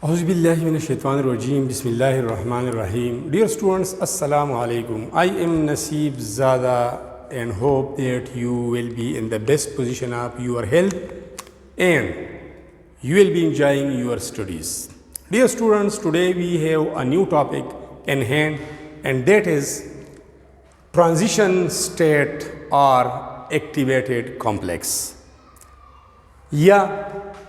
Auzubillahiminash-shaytanir-rajim. Bismillahir-rahmanir-rahim. Dear students, Assalamu alaikum. I am NASIB Zada and hope that you will be in the best position of your health and you will be enjoying your studies. Dear students, today we have a new topic in hand, and that is transition state or activated complex.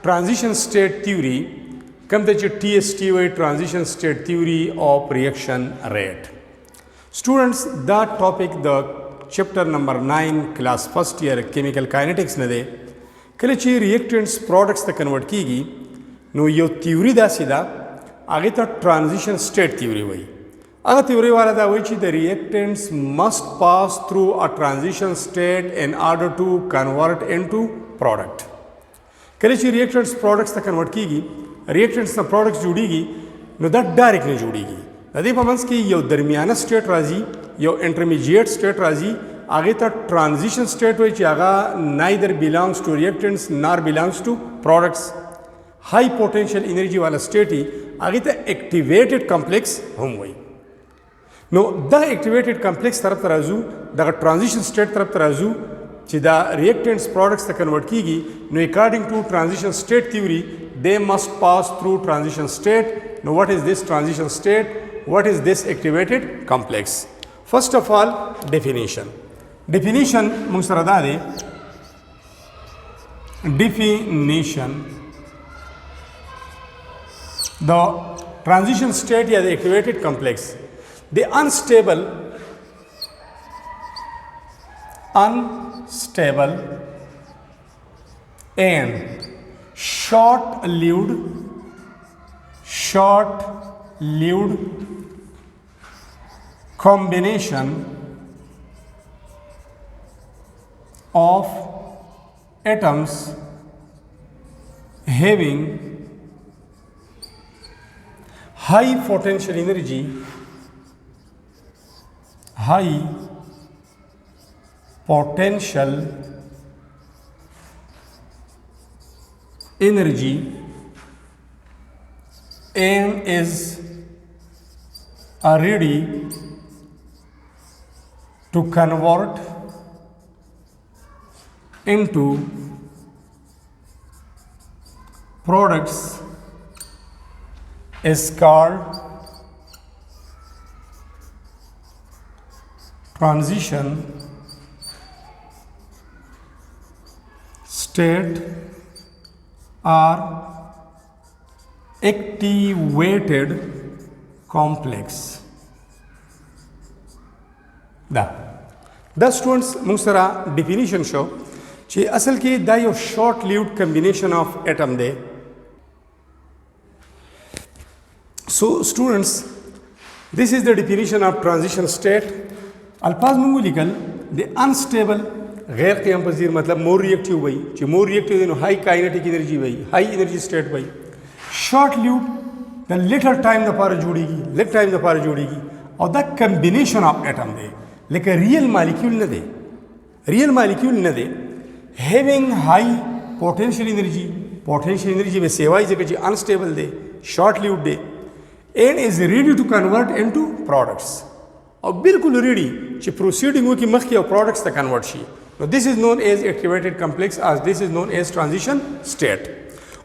Transition state theory come to TST transition state theory of reaction rate. Students, that topic the chapter number 9 class first year chemical kinetics nade kale chi reactants products ta convert kigi no yo theory da sida age ta transition state theory wai aga theory wala da wai chi the reactants must pass through a transition state in order to convert into product. कले ची reactants products ta convert kigi reactants na products जोड़ीगी नो that direct नहीं जोड़ीगी नदी पमंस की यो दरमियाना state राजी यो intermediate state राजी आगे तक transition state हुई ची आगा neither belongs to reactants nor belongs to products high potential energy वाला state ही आगे तक activated complex हम हुई नो द activated complex तरफ तराजू द transition state तरफ तराजू ची the reactants products ta convert kigi no according to transition state theory they must pass through transition state. Now what is this transition state? What is this activated complex? First of all, definition. Definition Musradade. Definition. The transition state is the activated complex. The unstable and short-lived combination of atoms having high potential energy and is ready to convert into products is called transition state or activated complex. The students Musara definition show che asal ki da yo short lived combination of atom de. So students, this is the definition of transition state. Alfaz mungulikal the unstable गैर क़याम पज़ीर मतलब मोर reactive वही जो more reactive high kinetic energy वही high energy state वही short lived द little time द पार जोड़ेगी लिट टाइम द पार जोड़ेगी और द कम्बिनेशन ऑफ एटम दे लेकिन रियल मालिक्यूल न दे हैविंग हाई पोटेंशियल एनर्जी में सेवाई जगह जी अनस्टेबल दे शॉर्ट ल्यूड दे and is ready to convert into products और बिल्कुल रेडी ची प्रोसीडिंग हो कि मख की प्रोडक्ट्स तक convert she. Now this is known as activated complex as this is known as transition state.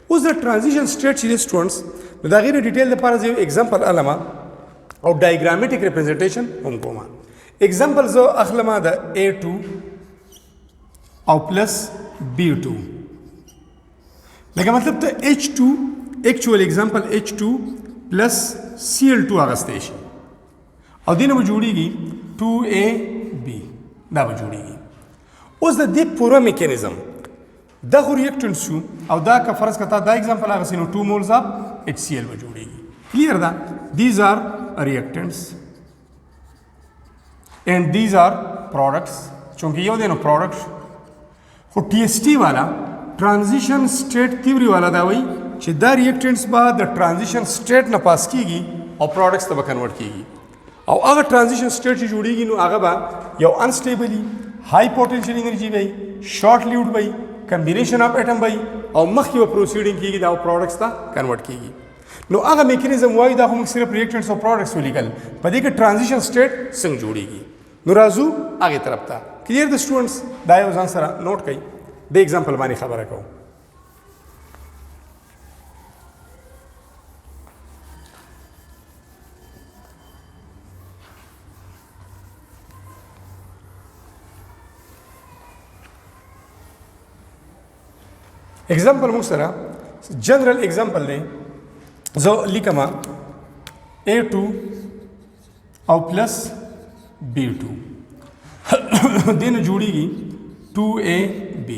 What's the transition state series students? Now the agreed detail the para example alama or diagrammatic representation humkoma. Examples of akhlama the A2 or plus B2. Like मतलब तो H2 actual example H2 plus Cl2 आगस्तेश और दिन वो जोड़ेगी 2AB दा वो जोड़ेगी उस द पूरा मैकेनिज्म द रिएक्टेंट्स शू और दा का फर्ज करता दा एग्जांपल आगे सिनो 2 मोल्स ऑफ HCl वो जोड़ेगी क्लियर दा these are reactants and these are products चूंकि ये देनो प्रोडक्ट्स को TST वाला ट्रांजिशन स्टेट थ्योरी वाला दा वही कि द रिएक्टेंट्स बाद द ट्रांजिशन स्टेट न पास कीगी और प्रोडक्ट्स तब कन्वर्ट कीगी और अगर ट्रांजिशन स्टेट से जुड़ेगी नो आगे बा यो अनस्टेबली हाई पोटेंशियल एनर्जी भाई शॉर्ट ल्यूड भाई कम्बिनेशन ऑफ एटम भाई और मख की वो प्रोसीडिंग की दाव प्रोडक्ट्स था कन्वर्ट की نو هغه میکانیزم وایي دا خو موږ صرف ریاکټنټس او پروډکټس ولیکل په دې کې ټرانزیشن سټیټ څنګه جوړیږي نو راځو هغې طرف ته کلیر د سټوډنټس دا یو ځان سره نوٹ کړئ د ایگزامپل باندې خبره کوو example موږ سره جنرال example دی زه لیکم A2 او پلس B2 دینه جوړیږي 2AB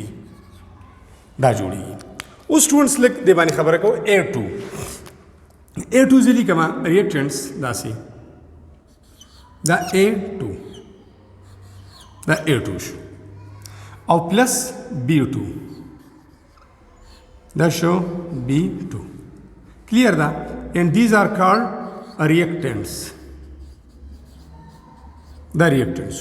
دا جوړیږي اوس سټوډنټس لک دی باندې خبره کوو A2 زه لیکم ریاکټنټس داسې دا A2 شو او پلس B2 that show B2 clear that and these are called reactants the reactants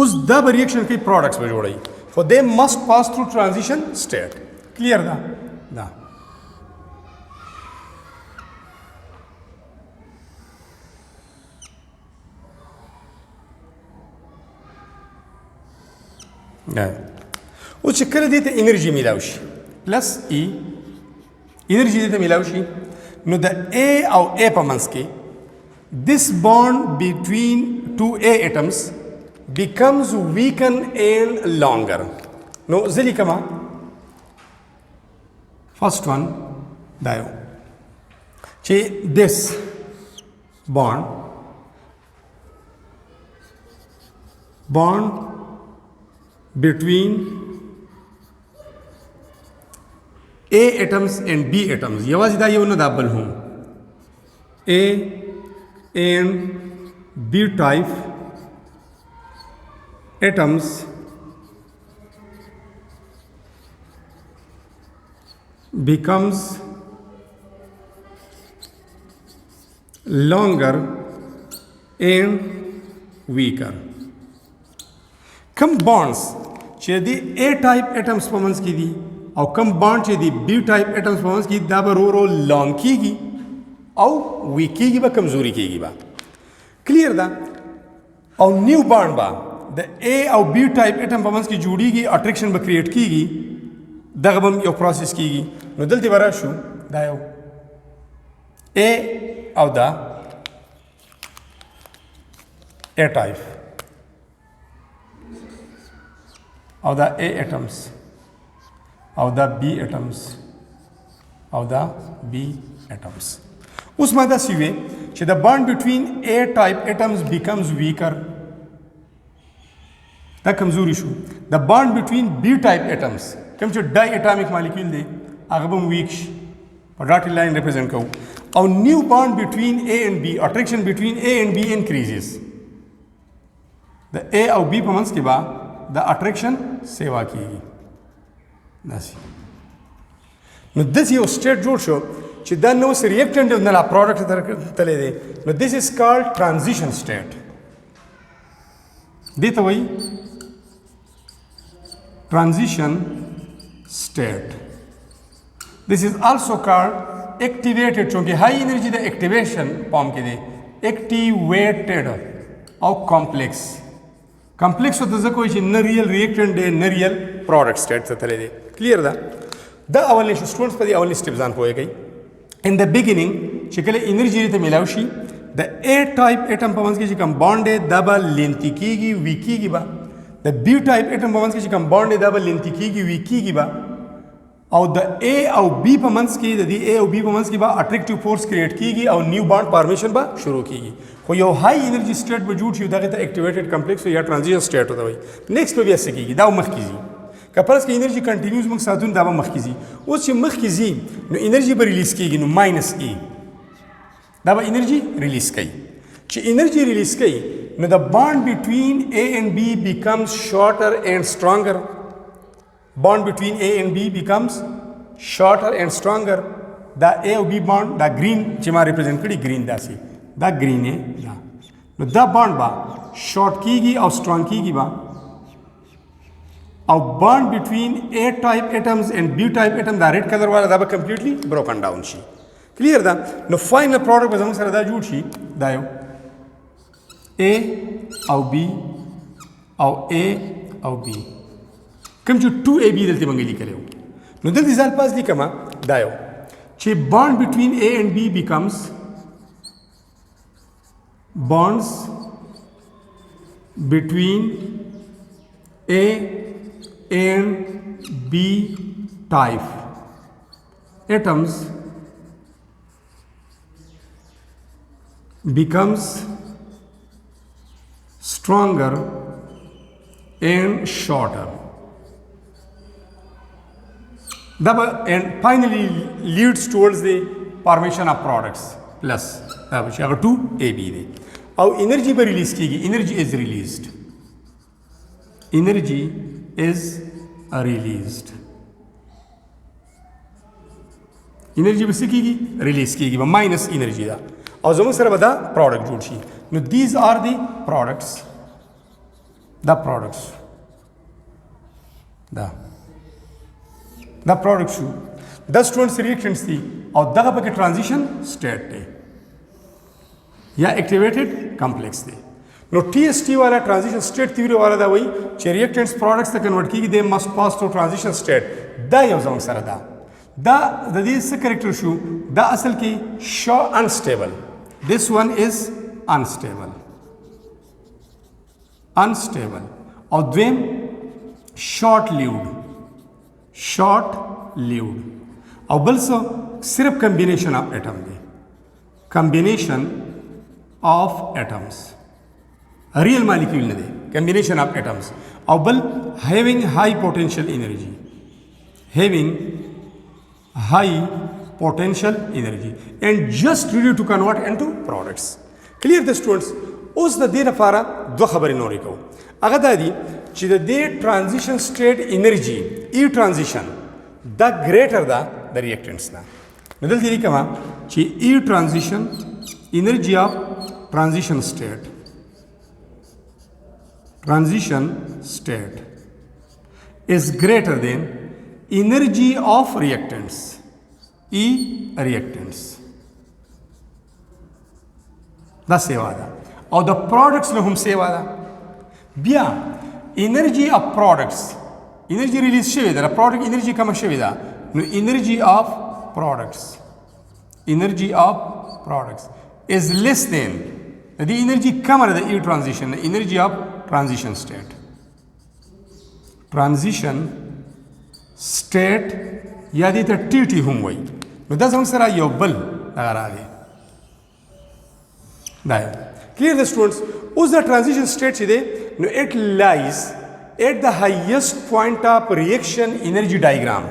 us the reaction ke products mein jodai for they must pass through transition state clear that او چې کله دې ته انرژي میلاو شي پلس ای انرژي دې ته میلاو شي نو د A او A په منځ کې this bond between two A atoms becomes weakened and longer نو زه لیکم first one دا یو چې this bond between A atoms and B atoms یوازې دا یو نه دا بل هم A and B type atoms becomes longer and weaker کم bonds چې دی A type atoms په منځ کې دي او کم بانډ چې دی B type atoms په منځ کې دا به رو لانګ کېږي او ویک کېږي به کمزوري کېږي به کلیر ده او نیو بانډ به د A او B type atom په منځ کې جوړیږي اټریکشن به کریټ کېږي دغه به یو پروسس کېږي نو دلته به راشو دا یو A او دا A type او دا A atoms او دا B atoms او دا B atoms اوس ما دا سیوی چې the bond between A type atoms becomes weaker دا کمزوري شو the bond between B type atoms کوم چې ډای اټامیک مالیکول دی هغه به ویک شي په ډاټډ لاین ریپرزینټ کوو او نیو bond between A and B attraction between A and B increases د A او B په منځ کې به د اټریکشن سیوا کیږي داسې نو داسې یو سټیټ جوړ شو چې دا نو اوس ریاکټنټ نه لا پروډکټ ته تللی دی نو دس از کالډ ټرانزیشن سټیټ دې ته وایي ټرانزیشن state. This is also called activated چونکہ high energy the activation form کې دی activated او complex ہوتا ځکه وایي چې نه ریل ریاکټنټ دی نه ریل پروډکټ سټیټ ته تللی دی کلیر ده دا اولنی شو سټوډنټس په دې اولنی سټیپ ځان پوهیږئ ان د بګیننګ چې کله انرژي ته میلاو شي د A ټایپ اټم په منځ کې چې کوم بانډ دی دا به لینتي کېږي ویک کېږي به د B ټایپ اټم په منځ کې چې کوم بانډ دی دا به لینتي کېږي ویک کېږي به او د A او B په منځ کې د دې A او B په منځ کې به اټریکټیو فورس کریټ کېږي او نیو بانډ فارمیشن به شروع کېږي خو یو های انرژي سټیټ به جوړ شي دغه ته اکټیویټډ کمپلیکس یا ټرانزیشن سټیټ وته وایي نیکسټ به بیا څه کېږي دا مخکې ځي که فرض کې انرژي کنټینیوس موږ ساتون دا به مخکې ځي اوس چې مخکې ځي نو انرژي به ریلیز کېږي نو ماینس E دا به انرژي ریلیز کوي چې انرژي ریلیز کوي نو د بانډ بټوین A and B becomes shorter and stronger bond between A and B becomes shorter and stronger دا A او B bond دا green چې ما represent کړي green داسې دا green ہے دا نو دا bond با short کیږي او strong کیږي با او bond between A type atoms and B type atom دا red color والا دا به completely broken down شي clear दा नो final product به زموږ سره دا جوړ شي دا یو A او B او A او B کوم چې 2AB دلته مونږ لیکلو نو دلته ځل پاس لیکم دا یو چې bond between A and B becomes bonds between A and B type atoms becomes stronger and shorter. And finally leads towards the formation of products plus अगर 2AB दे और energy पर release की गई energy is released energy बस की गई release की गई minus energy दा और ज़रूर सर बता product जोड़ she no these are the products the products shoe the students reactions थी और दगा पर के transition state थे या activated complex थे नो TST वाला transition state theory वाला दा वही चे reactants products तक convert की they must pass through transition state दा ये ज़रूर सर दा दिस character शू दा असल की unstable this one is unstable और द्वेम short lived और बल्सो सिर्फ combination of atoms real molecule ने दे combination of atoms और बल having high potential energy and just ready to convert into products. Clear the students? उस द दे रफारा दो खबरें Norrie को अगर दादी चिद दे transition state energy e transition the greater the reactants ना नदल तेरी कमा ची e transition energy of transition state is greater than energy of reactants दा सेवादा और द प्रोडक्ट्स लो हम सेवादा बिया energy of products energy release शेवेदा प्रोडक्ट एनर्जी कम शेवेदा नो energy of products is less than the energy कम रहा e transition energy of transition state यादी तो TT हम वही बता समझ सरा यो बल लगा रहा है दाया clear the students उस the transition state चिदे no it lies at the highest point of reaction energy diagram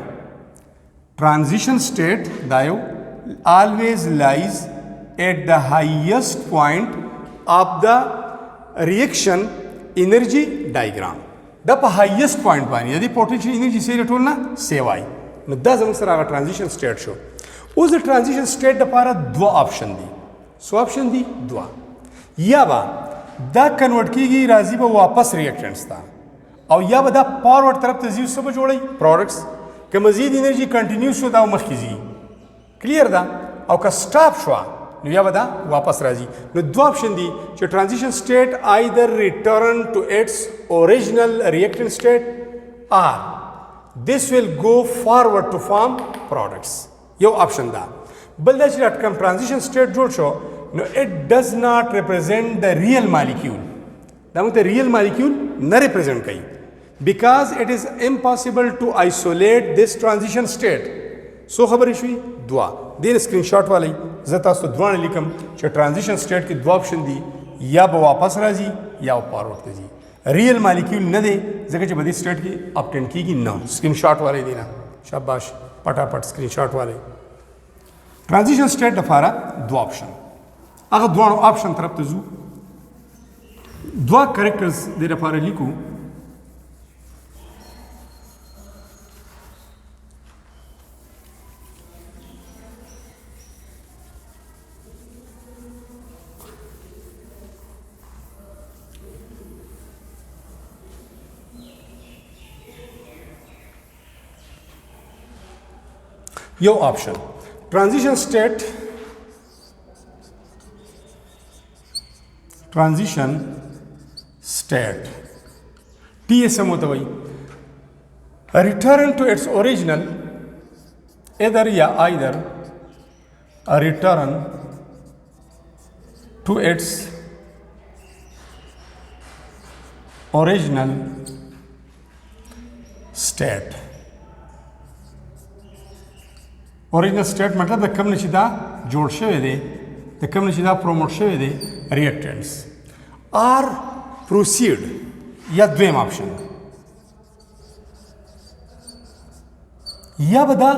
transition state दायो always lies at the highest point of the reaction energy diagram the highest point पानी यदि potential energy से रटोलना सेवाई न दस हम sir आगा transition state show उस transition state दपारा दो option दी so option दी दो या बा दा कन्वर्ट की गई राजी बा वापस रिएक्टेंट्स था और या बा दा फॉरवर्ड तरफ तजीब सब जोड़े प्रोडक्ट्स के मजीद एनर्जी कंटिन्यूस होता है मखीजी क्लियर दा और का स्टॉप शुआ या बा दा वापस राजी न दो ऑप्शन दी जो transition state either return to its original reactant state और this will go forward to form products यो ऑप्शन दा बल्दा चिराट कम ट्रांजिशन स्टेट जोड़ शो no it does not represent the real molecule दामु ते real molecule न represent कई because it is impossible to isolate this transition state so खबर इशवी दुआ दिन स्क्रीनशॉट वाली जता सो दुआ ने लिखम जो ट्रांजिशन स्टेट की दो ऑप्शन दी या वापस राजी या फॉरवर्ड तेजी रियल मालिक्यूल न दे जगह जब बदी स्टेट की ऑप्टेन की न स्क्रीनशॉट वाले देना शाबाश पटापट स्क्रीनशॉट वाले ट्रांजिशन स्टेट दफारा दो ऑप्शन अगर दो ऑप्शन तरफ तजू दो कैरेक्टर्स दे दफारा लिखूं यो ऑप्शन transition state TSM होता वही return to its original either a return to its original state. Original state मतलब द कम नशीदा जोड़ शवे दे द कम नशीदा promote शवे दे reactants or proceed या द्वेम option या बदा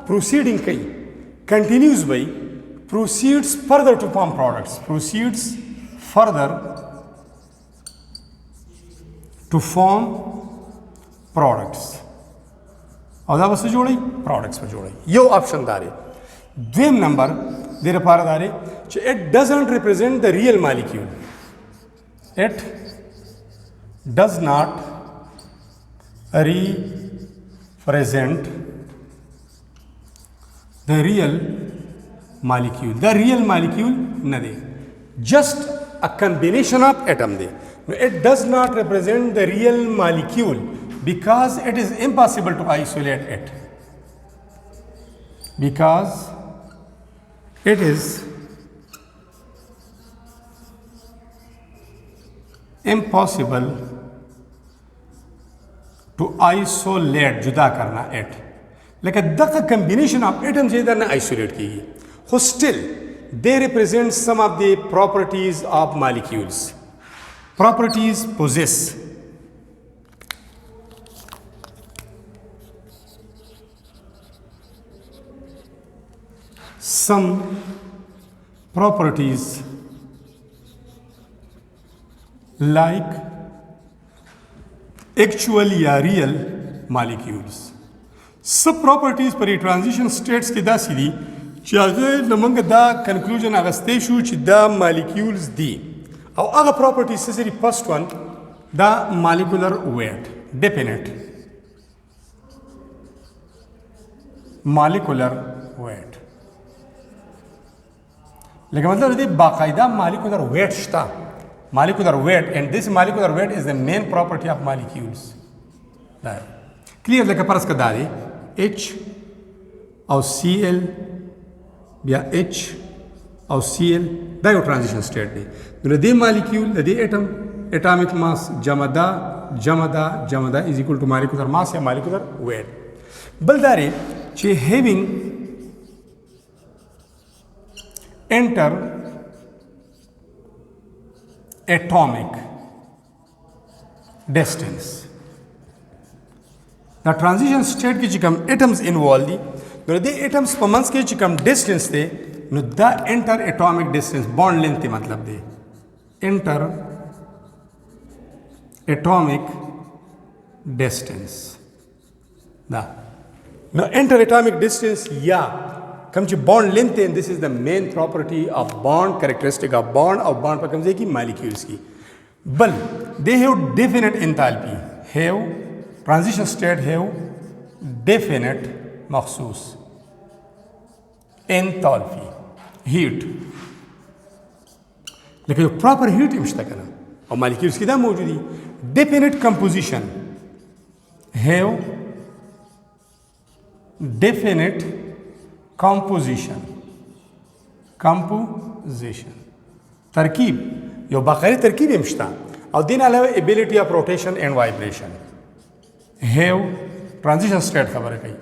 proceeding कई continues by proceeds further to form products और दा बस जोड़े products पर जोड़े यो option दारे द्वेम नंबर देर पार दारे it doesn't represent the real molecule. It does not represent the real molecule. The real molecule na de. Just a combination of atom de. It does not represent the real molecule because it is impossible to isolate it. Because it is impossible to isolate जुदा करना it. लेकिन the combination of atoms इधर ना isolate की हो still they represent some of the properties of molecules. Properties possess some properties like actual या real molecules. सब properties पर ये transition states की दा सीधी चाहे नमंग दा conclusion अगस्ते शु चिदा molecules दी और अगर properties से सीधी first one दा molecular weight definite molecular weight लेकिन मतलब यदि बाकायदा molecular weight शता molecular weight and this molecular weight is the main property of molecules. Clear like a paras ka dadi H or Cl या H or Cl da yo transition state de the molecule the atom atomic mass jamada is equal to molecular mass या molecular weight baldare che having enter atomic distance. The transition state की चिकम atoms involved दी तो दे atoms परमांस के चिकम distance थे नो the enter atomic distance bond length थे मतलब दे enter atomic distance दा नो enter atomic distance या कम ची bond length and this is the main property of bond characteristic of bond और bond पर कम से की molecules की बल they have definite enthalpy have transition state have definite मखसूस enthalpy heat लेकिन proper heat इम्श्तकना और molecules की दा मौजूदी definite composition have definite composition तरकीब यो बाकायदा तरकीब इम्श्ता और दिन अलावा ability of rotation and vibration have transition state खबर है कहीं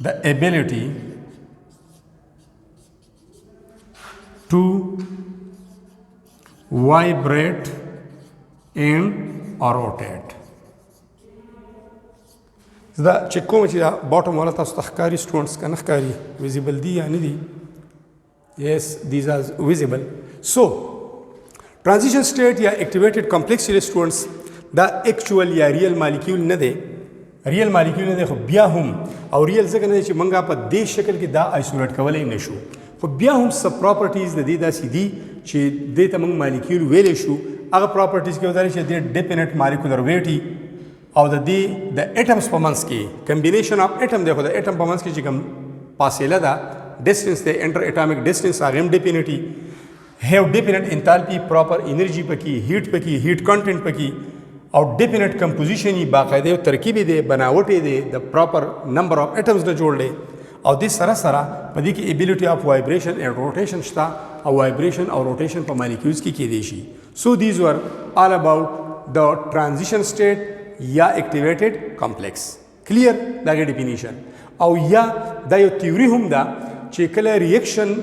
the ability to vibrate and rotate دا چې کوم چې دا باټم والا تاسو ته ښکاري سټوډنټس که نه ښکاري ویزیبل دي یا نه دي yes these are visible so transition state یا activated complex series students دا actual یا real molecule نه دی real molecule نه دی خو بیا هم او real ځکه نه دی چې موږ په دې شکل کې دا isolate کولی نه شو خو بیا هم سب properties د دې داسې دي چې دې ته موږ molecule ویلی شو هغه properties کې وداري چې دې definite molecular weight او د دې د atoms په منځ کې combination of atom دی خو د atom په منځ کې چې کوم فاصله ده distance they enter atomic distance are indefinite have definite enthalpy proper energy پکې heat پکې heat content پکې او definite composition یې باقاعده یو ترکیب دی بناوټ دی د proper number of atoms نه جوړ دی او د سره سره په دې کې ability of vibration and rotation شته او vibration او rotation په molecules کې کېدی شي so these were all about the transition state یا activated complex clear دا definition او یا دا یو تیوري هم ده چې کله ریاکشن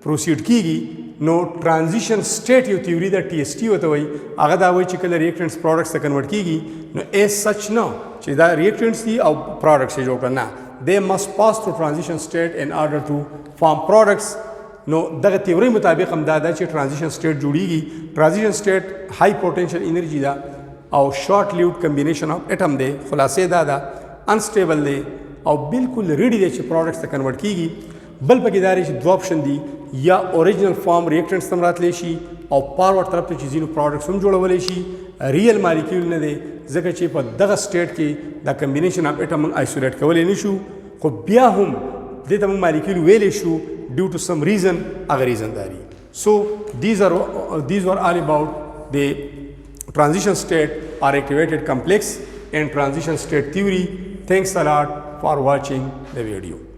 پروسیډ کیږي نو ټرانزیشن سټیټ یو تیوري ده TST وته وایي هغه دا وایي چې کله ریاکټنټس پروډکټس ته کنورټ کیږي نو ایز سچ نو چې دا ریاکټنټس دي او پروډکټس یې جوړ کړه نه they must pass through transition state in order to form products نو دغه تیوري مطابق هم دا ده چې ټرانزیشن سټیټ جوړیږي ټرانزیشن سټیټ های پوټنشل انرژي ده او شارټ لیوډ کمبینیشن اف اټم دی خلاصې دا ده انسټیبل دی او بالکل ریډي دی چې پروډکټس ته کنورټ کیږي بل پکې دا چې دوه اپشن دي یا اوریجنل فارم ریاکټنټس تم راتلی شي او فارورډ طرف ته چې ځینو پروډکټس هم جوړولی شي ریل مالیکول نه دی ځکه چې په دغه سټیټ کې دا کمبینیشن اف اټم موږ آیسولیټ کولی نه شو خو بیا هم دې ته موږ مالیکول ویلی شو ډیو ټو سم ریزن هغه ریزن داري سو these were all about the transition state or activated complex and transition state theory. Thanks a lot for watching the video.